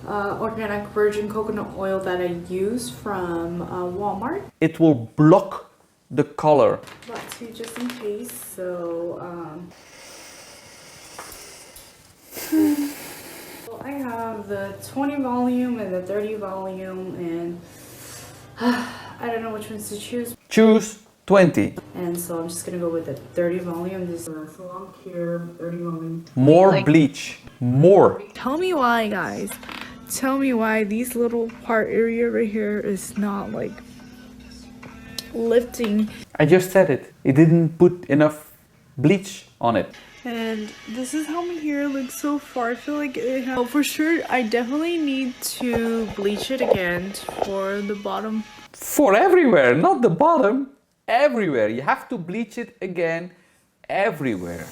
organic virgin coconut oil that I use from Walmart. It will block the color. But two just in case, so well, I have the 20 volume and the 30 volume, and I don't know which ones to choose. Choose 20. And so I'm just gonna go with the 30 volume. This is Salon Care 30 volume. More bleach. More. Tell me why, guys. Tell me why these little part area right here is not like lifting. I just said it. It didn't put enough bleach on it. And this is how my hair looks so far. I feel like it has, for sure I definitely need to bleach it again for the bottom. For everywhere, not the bottom. Everywhere. You have to bleach it again everywhere.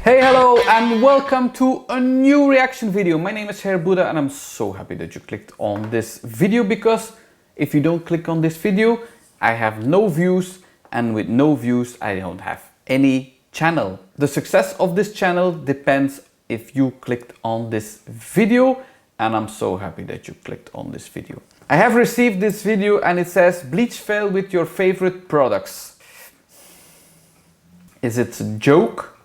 Hey, hello, and welcome to a new reaction video. My name is Hairdresser, and I'm so happy that you clicked on this video, because if you don't click on this video, I have no views, and with no views, I don't have any channel. The success of this channel depends if you clicked on this video, and I'm so happy that you clicked on this video. I have received this video and it says bleach fail with your favorite products. Is it a joke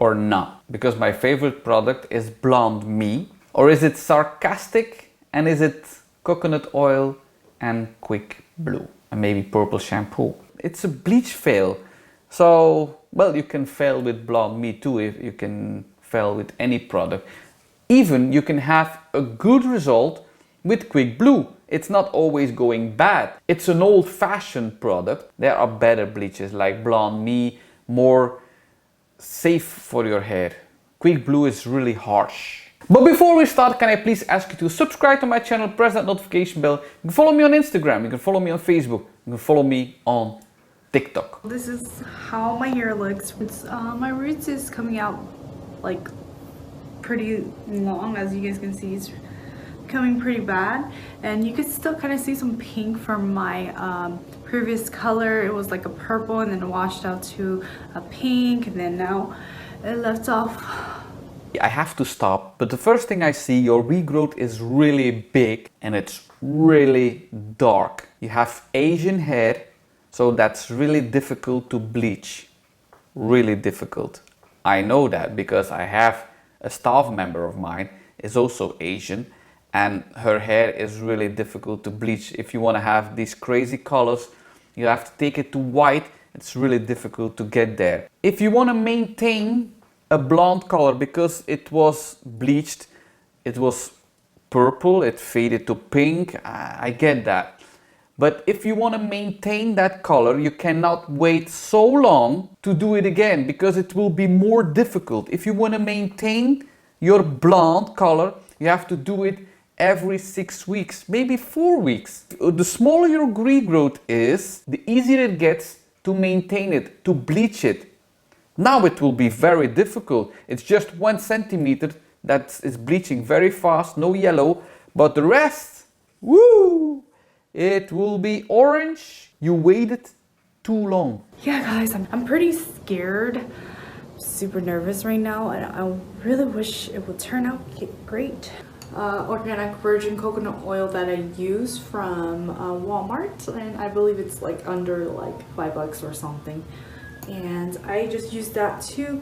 or not? Because my favorite product is Blonde Me. Or is it sarcastic, and is it coconut oil and quick blue and maybe purple shampoo? It's a bleach fail. So, well, you can fail with Blonde Me too, if you can fail with any product. Even you can have a good result with quick blue. It's not always going bad. It's an old-fashioned product. There are better bleaches like Blonde Me, more safe for your hair. Quick blue is really harsh. But before we start, can I please ask you to subscribe to my channel, press that notification bell. You can follow me on Instagram, you can follow me on Facebook, you can follow me on TikTok. This is how my hair looks. It's, my roots is coming out like pretty long, as you guys can see. It's coming pretty bad, and you could still kind of see some pink from my previous color. It was like a purple and then washed out to a pink, and then now it left off. I have to stop, but the first thing I see, your regrowth is really big and it's really dark. You have Asian hair, so that's really difficult to bleach. Really difficult. I know that because I have a staff member of mine is also Asian, and her hair is really difficult to bleach. If you want to have these crazy colors, you have to take it to white. It's really difficult to get there. If you want to maintain a blonde color, because it was bleached, it was purple, it faded to pink, I get that. But if you want to maintain that color, you cannot wait so long to do it again, because it will be more difficult. If you want to maintain your blonde color, you have to do it every 6 weeks, maybe 4 weeks. The smaller your regrowth is, the easier it gets to maintain it, to bleach it. Now it will be very difficult. It's just 1 centimeter that is bleaching very fast, no yellow, but the rest, woo, it will be orange. You waited too long. Yeah, guys, I'm pretty scared, super nervous right now, and I really wish it would turn out great. Organic virgin coconut oil that I use from Walmart, and I believe it's like under like $5 or something, and I just use that to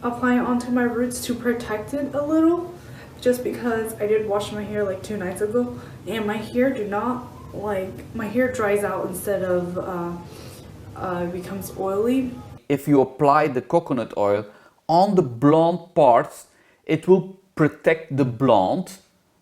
apply it onto my roots to protect it a little, just because I did wash my hair like 2 nights ago, and my hair my hair dries out instead of becomes oily. If you apply the coconut oil on the blonde parts, it will protect the blonde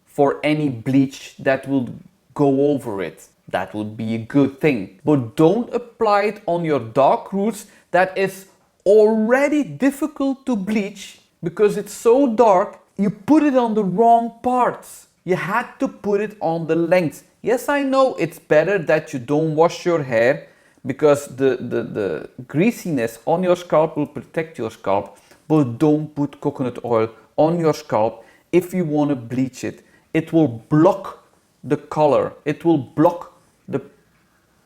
for any bleach that will go over it. That would be a good thing. But don't apply it on your dark roots that is already difficult to bleach, because it's so dark. You put it on the wrong parts. You had to put it on the length. Yes, I know it's better that you don't wash your hair, because the greasiness on your scalp will protect your scalp, but don't put coconut oil on your scalp if you want to bleach it. It will block the color. It will block the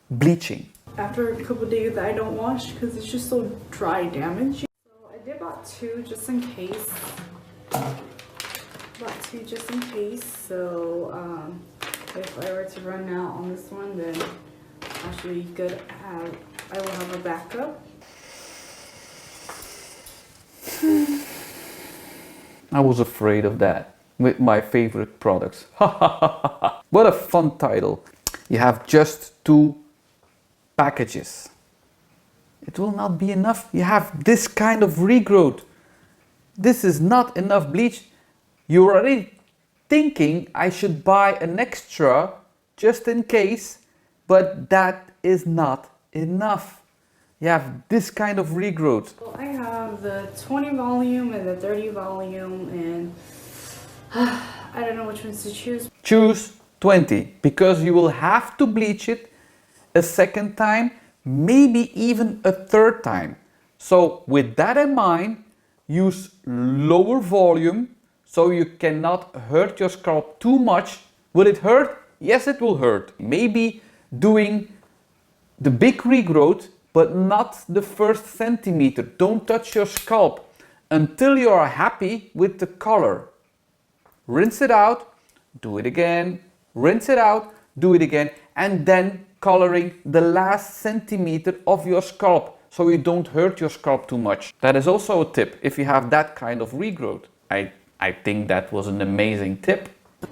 bleaching. After a couple days that I don't wash, because it's just so dry damage. So I did bought two just in case. So if I were to run out on this one, then actually I will have a backup. I was afraid of that with my favorite products. What a fun title. You have just 2 packages. It will not be enough. You have this kind of regrowth. This is not enough bleach. You're already thinking I should buy an extra just in case, but that is not enough. You have this kind of regrowth. Well, I have the 20 volume and the 30 volume, and I don't know which ones to choose. Choose 20 because you will have to bleach it a second time, maybe even a third time. So with that in mind, use lower volume so you cannot hurt your scalp too much. Will it hurt? Yes, it will hurt. Maybe doing the big regrowth, but not the first centimeter. Don't touch your scalp until you are happy with the color. Rinse it out, do it again, rinse it out, do it again, and then coloring the last centimeter of your scalp so you don't hurt your scalp too much. That is also a tip if you have that kind of regrowth. I think that was an amazing tip.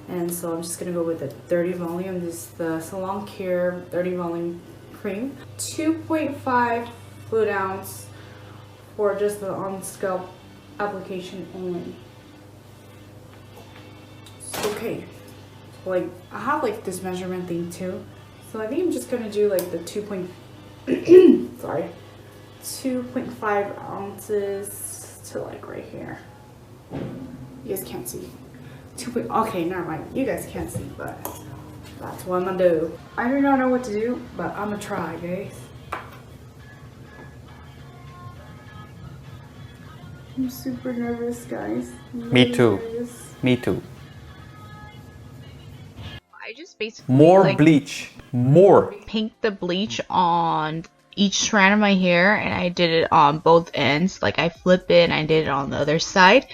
And so I'm just gonna go with the 30 volume. This is the Salon Care 30 volume cream. 2.5 fluid ounce for just the on scalp application only. Okay, like I have like this measurement thing too. So I think I'm just gonna do like the 2.5 ounces to like right here. You guys can't see. Okay, never mind. You guys can't see, but that's what I'm gonna do. I do not know what to do, but I'm gonna try, guys. I'm super nervous, guys. Me too. Me too. I just basically More like bleach. More. paint the bleach on each strand of my hair, and I did it on both ends. Like I flip it and I did it on the other side,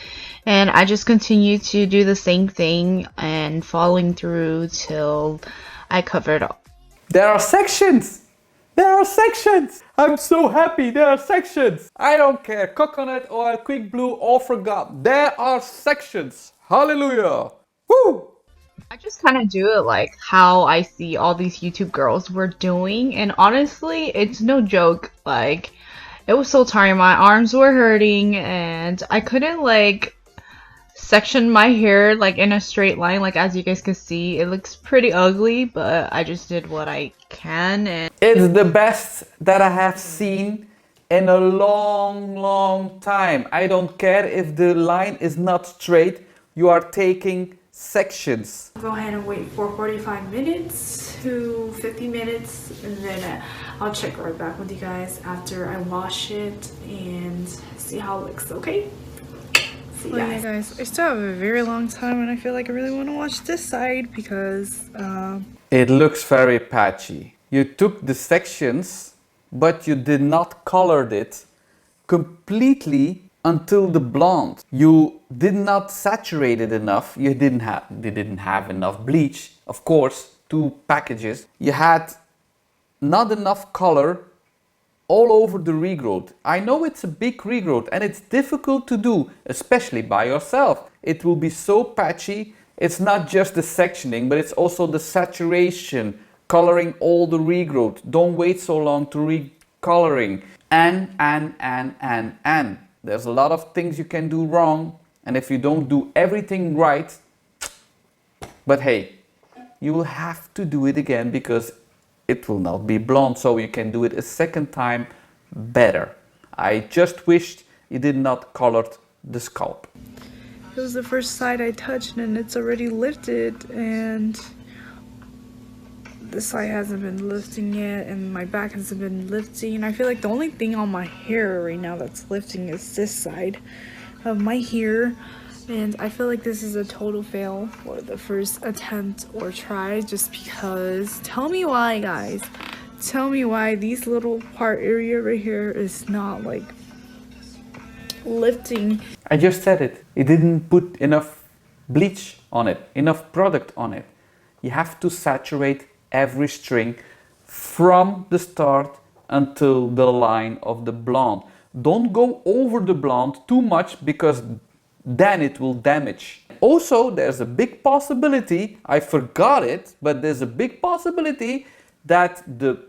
and I just continue to do the same thing and following through till I cover it up. There are sections. There are sections. I'm so happy there are sections. I don't care. Coconut oil, quick blue, or forgot. There are sections. Hallelujah. Woo! I just kind of do it like how I see all these YouTube girls were doing, and honestly, it's no joke. Like, it was so tiring. My arms were hurting, and I couldn't like section my hair like in a straight line. Like as you guys can see, it looks pretty ugly, but I just did what I can, and It's the best that I have seen in a long time. I don't care if the line is not straight. You are taking sections. Go ahead and wait for 45 minutes to 50 minutes, and then I'll check right back with you guys after I wash it and see how it looks. Okay, see you guys. Yeah, guys, I still have a very long time, and I feel like I really want to wash this side because It looks very patchy. You took the sections, but you did not colored it completely until the blonde. You did not saturate it enough. You didn't have enough bleach. Of course, 2 packages. You had not enough color all over the regrowth. I know it's a big regrowth and it's difficult to do, especially by yourself. It will be so patchy. It's not just the sectioning, but it's also the saturation, coloring all the regrowth. Don't wait so long to recoloring. And. There's a lot of things you can do wrong, and if you don't do everything right, but hey, you will have to do it again because it will not be blonde, so you can do it a second time better. I just wished you did not colored the scalp. it was the first side I touched, and it's already lifted, and this side hasn't been lifting yet, and my back hasn't been lifting. I feel like the only thing on my hair right now that's lifting is this side of my hair, and I feel like this is a total fail for the first attempt or try, just because. Tell me why, guys. Tell me why these little part area right here is not like lifting. I just said it. It didn't put enough bleach on it, enough product on it. You have to saturate every string from the start until the line of the blonde. Don't go over the blonde too much because then it will damage. Also, there's a big possibility, I forgot it, but there's a big possibility that the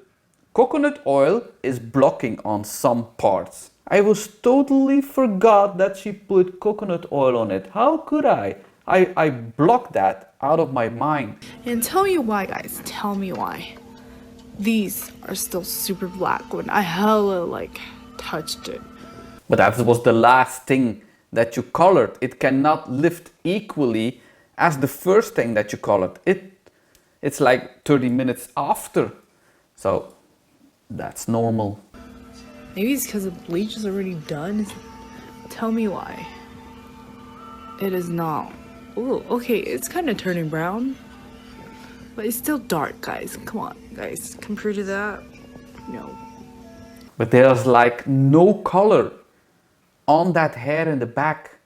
coconut oil is blocking on some parts. I was totally forgot that she put coconut oil on it. How could I? I blocked that out of my mind. And tell me why, guys. Tell me why. These are still super black when I hella like touched it. But that was the last thing that you colored. It cannot lift equally as the first thing that you colored. It's like 30 minutes after. So that's normal. Maybe it's because the bleach is already done. Tell me why. It is not. Ooh, okay, it's kind of turning brown. But it's still dark, guys. Come on, guys. Compared to that, no. But there's like no color on that hair in the back.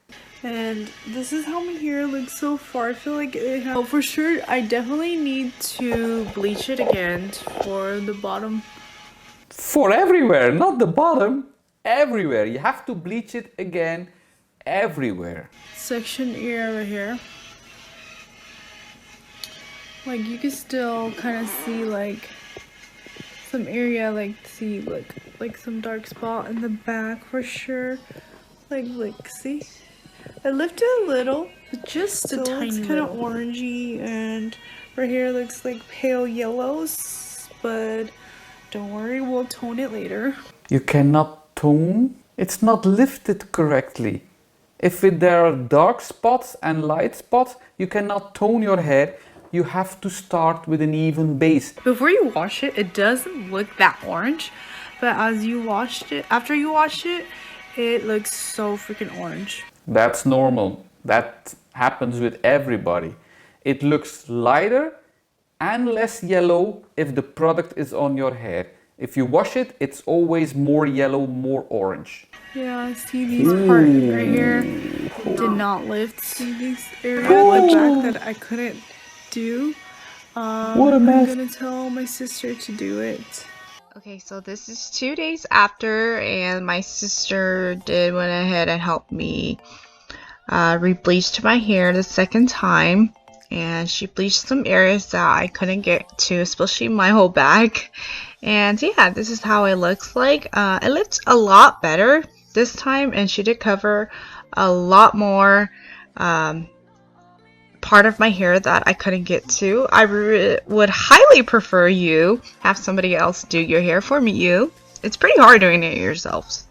And this is how my hair looks so far. I feel like it has... Oh, for sure, I definitely need to bleach it again for the bottom. For everywhere, not the bottom. Everywhere. You have to bleach it again everywhere. Section area here. Like you can still kind of see like some area, like see like some dark spot in the back for sure. Like see, I lifted a little, but just still it's kind of orangey, and right here looks like pale yellows. But don't worry, we'll tone it later. You cannot tone. It's not lifted correctly. If there are dark spots and light spots, you cannot tone your hair. You have to start with an even base. Before you wash it, it doesn't look that orange, but as you washed it, after you wash it, it looks so freaking orange. That's normal. That happens with everybody. It looks lighter and less yellow if the product is on your hair. If you wash it, it's always more yellow, more orange. Yeah, I see these parts right here did not lift. See these areas in the back that I couldn't do. What a mess. I'm gonna tell my sister to do it. Okay, so this is 2 days after, and my sister went ahead and helped me re-bleach my hair the second time, and she bleached some areas that I couldn't get to, especially my whole back. And yeah, this is how it looks like. It looks a lot better this time, and she did cover a lot more part of my hair that I couldn't get to. I would highly prefer you have somebody else do your hair for you. It's pretty hard doing it yourselves.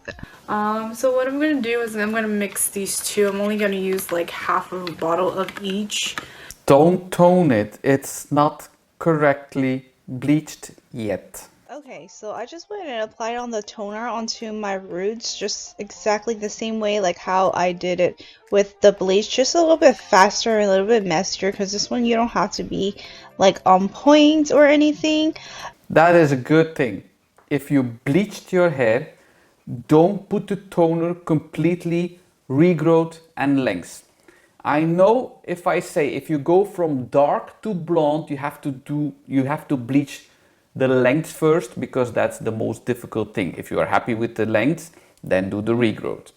So what I'm gonna do is I'm gonna mix these two. I'm only gonna use like half of a bottle of each. Don't tone it. It's not correctly bleached yet. Okay, so I just went and applied on the toner onto my roots just exactly the same way like how I did it with the bleach, just a little bit faster, a little bit messier, because this one you don't have to be like on point or anything. That is a good thing. If you bleached your hair, don't put the toner completely regrowth and length. I know if I say if you go from dark to blonde, you have to bleach the length first, because that's the most difficult thing. If you are happy with the length, then do the regrowth.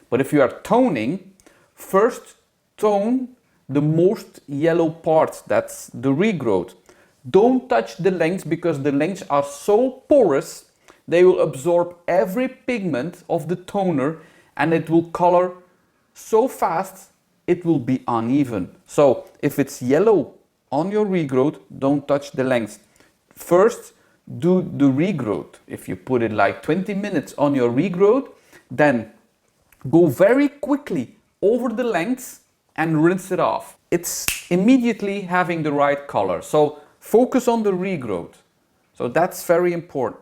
But if you are toning, first tone the most yellow parts, that's the regrowth. Don't touch the lengths, because the lengths are so porous, they will absorb every pigment of the toner and it will color so fast it will be uneven. So if it's yellow on your regrowth, don't touch the lengths. First, do the regrowth. If you put it like 20 minutes on your regrowth, then go very quickly over the lengths and rinse it off. It's immediately having the right color. So focus on the regrowth. So that's very important.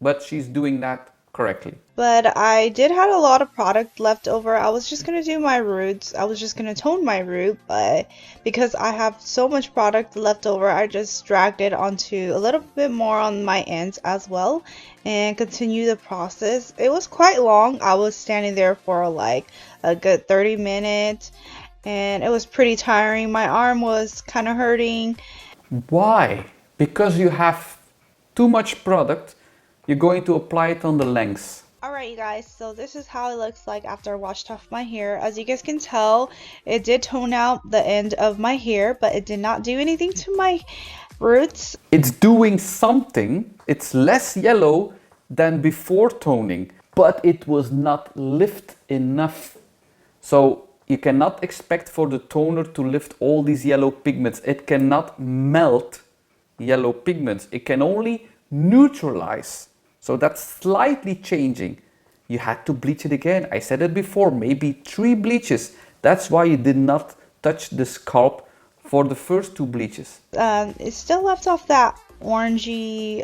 But she's doing that correctly. But I did have a lot of product left over. I was just gonna do my roots. I was just gonna tone my root, but because I have so much product left over, I just dragged it onto a little bit more on my ends as well and continue the process. It was quite long. I was standing there for like a good 30 minutes and it was pretty tiring. My arm was kind of hurting. Why? Because you have too much product, you're going to apply it on the lengths. Alright you guys, so this is how it looks like after I washed off my hair. As you guys can tell, it did tone out the end of my hair, but it did not do anything to my roots. It's doing something. It's less yellow than before toning, but it was not lift enough. So you cannot expect for the toner to lift all these yellow pigments. It cannot melt yellow pigments. It can only neutralize. So that's slightly changing. You had to bleach it again. I said it before, maybe 3 bleaches. That's why you did not touch the scalp for the first 2 bleaches. It still left off that orangey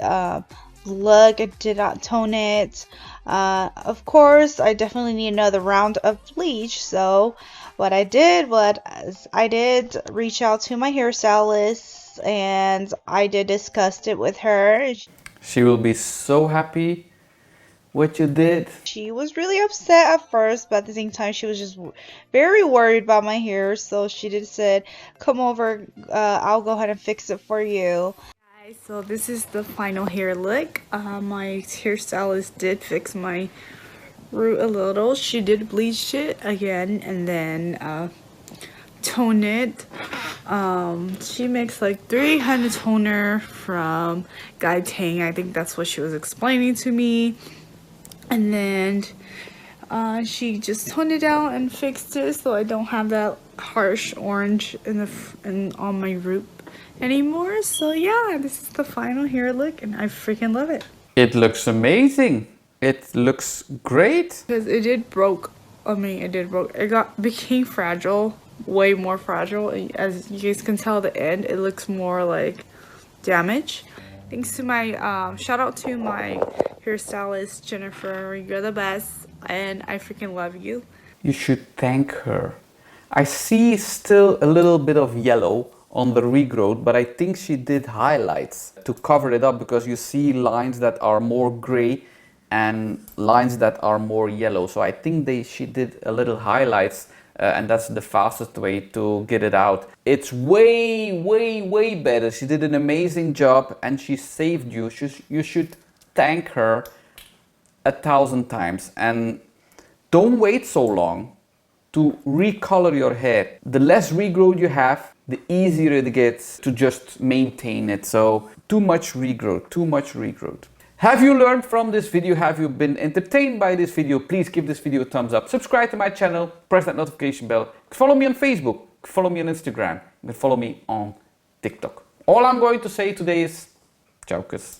look. It did not tone it. Of course, I definitely need another round of bleach. So what I did was I did reach out to my hairstylist and I did discuss it with her. She will be so happy what you did. She was really upset at first, but at the same time she was just very worried about my hair. So she did said, come over, I'll go ahead and fix it for you. So this is the final hair look. My hairstylist did fix my root a little. She did bleach it again and then tone it. She makes like 300 toner from Guy Tang. I think that's what she was explaining to me. And then she just toned it out and fixed it so I don't have that harsh orange on my root anymore. So yeah, this is the final hair look and I freaking love it. It looks amazing. It looks great. Because it did broke. It became fragile, way more fragile. As you guys can tell, the end, it looks more like damage. Thanks to my, shout out to my hairstylist, Jennifer. You're the best and I freaking love you. You should thank her. I see still a little bit of yellow on the regrowth, but I think she did highlights to cover it up because you see lines that are more gray and lines that are more yellow. So I think she did a little highlights and that's the fastest way to get it out. It's way better. She did an amazing job and she saved you. You should thank her 1,000 times and don't wait so long to recolor your hair. The less regrowth you have, the easier it gets to just maintain it. So too much regrowth. Have you learned from this video? Have you been entertained by this video? Please give this video a thumbs up. Subscribe to my channel, press that notification bell. Follow me on Facebook, follow me on Instagram, and follow me on TikTok. All I'm going to say today is CIAOKES.